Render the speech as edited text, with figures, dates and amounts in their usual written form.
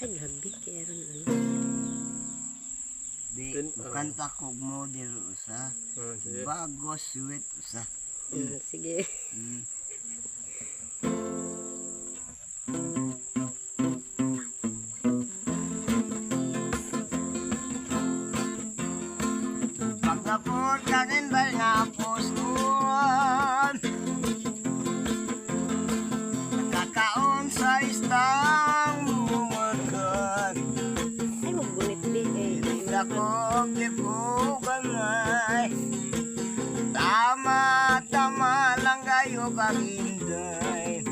Ay, labi. Kaya rin ano. Di, kanta ko model usa. Sige. Bago sweet usa. Sige. Pagkapot kanin ba nga puson? Kakaon sa istang bumagan. Ay, magbunit di. Hindi ako kipugan ay. Tama lang kayo kaginday.